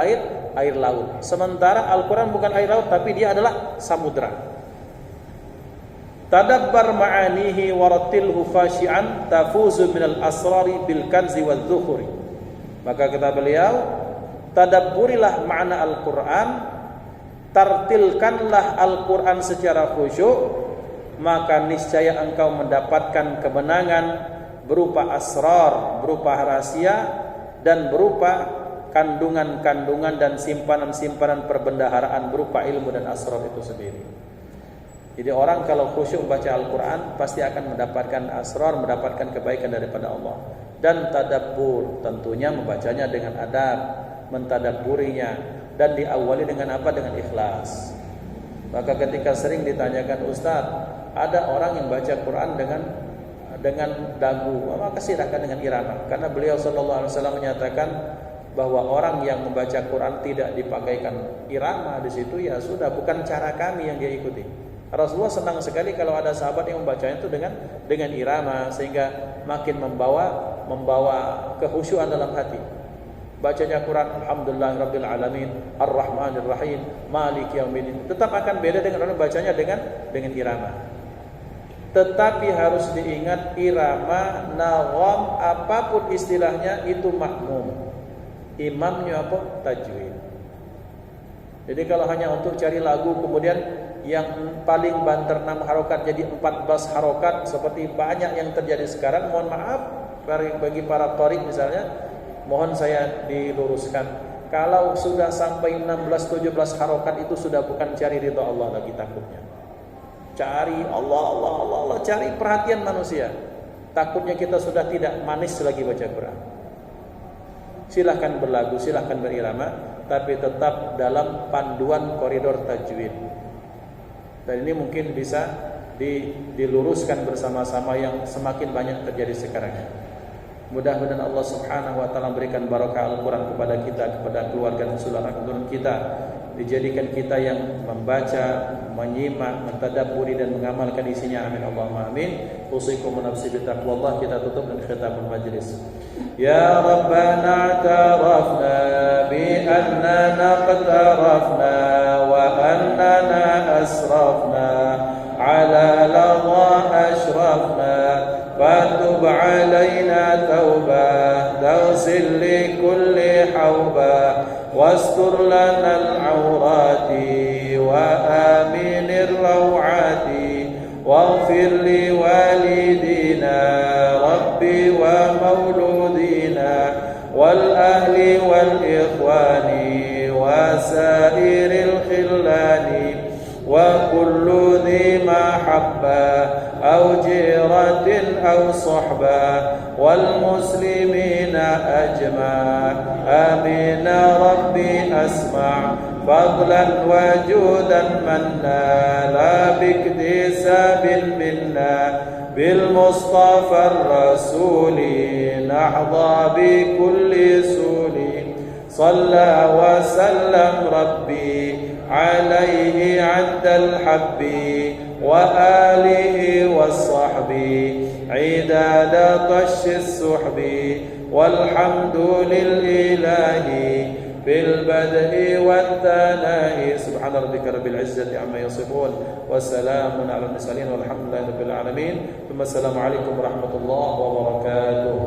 air laut. Sementara Al-Quran bukan air laut, tapi dia adalah samudra. Tadabbar ma'anihi warattilhu khashi'an tafuzu minal asrari bil kanzi wal dhukhuri. Maka kata beliau, tadabburilah makna Al-Quran, tartilkanlah Al-Quran secara khusyuk, maka niscaya engkau mendapatkan kemenangan berupa asrar, berupa rahasia, dan berupa kandungan-kandungan dan simpanan-simpanan perbendaharaan berupa ilmu dan asrar itu sendiri. Jadi orang kalau khusyuk baca Al-Quran pasti akan mendapatkan asrar, mendapatkan kebaikan daripada Allah. Dan tadabbur, tentunya membacanya dengan adab, mentadabburinya, dan diawali dengan apa? Dengan ikhlas. Maka ketika sering ditanyakan, Ustaz, ada orang yang baca Quran dengan dagu, maka silakan dengan irama. Karena beliau sallallahu alaihi wasallam menyatakan bahwa orang yang membaca Quran tidak dipakaikan irama di situ, ya sudah, bukan cara kami yang dia ikuti. Rasulullah senang sekali kalau ada sahabat yang membacanya itu dengan irama, sehingga makin membawa kehusyuan dalam hati. Bacanya Quran, alhamdulillahirabbil alamin, arrahmanir rahim, maliki yaumiddin, tetap akan beda dengan orang bacanya dengan irama. Tetapi harus diingat, irama, nagham, apapun istilahnya itu makmum. Imamnya apa? Tajwid. Jadi kalau hanya untuk cari lagu kemudian yang paling banter 6 harokat jadi 14 harokat seperti banyak yang terjadi sekarang, mohon maaf bagi para qari misalnya, mohon saya diluruskan, kalau sudah sampai 16-17 harokat itu sudah bukan cari ridha Allah lagi, takutnya cari Allah, cari perhatian manusia. Takutnya kita sudah tidak manis lagi baca Quran. Silahkan berlagu, silahkan berirama, tapi tetap dalam panduan koridor tajwid. Dan ini mungkin bisa diluruskan bersama-sama yang semakin banyak terjadi sekarang. Mudah-mudahan Allah Subhanahu wa taala memberikan barokah Al-Quran kepada kita, kepada keluarga dan saudara keturunan kita. Dijadikan kita yang membaca, menyimak, mentadabburi dan mengamalkan isinya. Amin Allahumma amin. Usikum nafsi bitaqwallah. Kita tutup dengan khitamul majlis. Ya Rabbana ta'arafna bi annana qtarafna wa annana asrafna ala ladha ashrafna fatub alaina tawbah tawsil li kulli hawbah واستر لنا العورات وآمن الروعات واغفر لوالدينا ربي ومولودينا والأهل والإخوان وسائر الخلان وكل ذي محبة أو جيرة أو صحبة والمسلمين أجمع آمين ربي أسمع فضلا وجودا منا لا باكتساب منا بالمصطفى الرسول نحظى بكل سول صلى وسلم ربي عليه عد الحب وآله والصحب عداد طش السحب والحمد للإله بالبدء والثناء سبحان ربك رب العزة عما يصفون وسلام على المرسلين والحمد لله رب العالمين ثم السلام عليكم ورحمة الله وبركاته.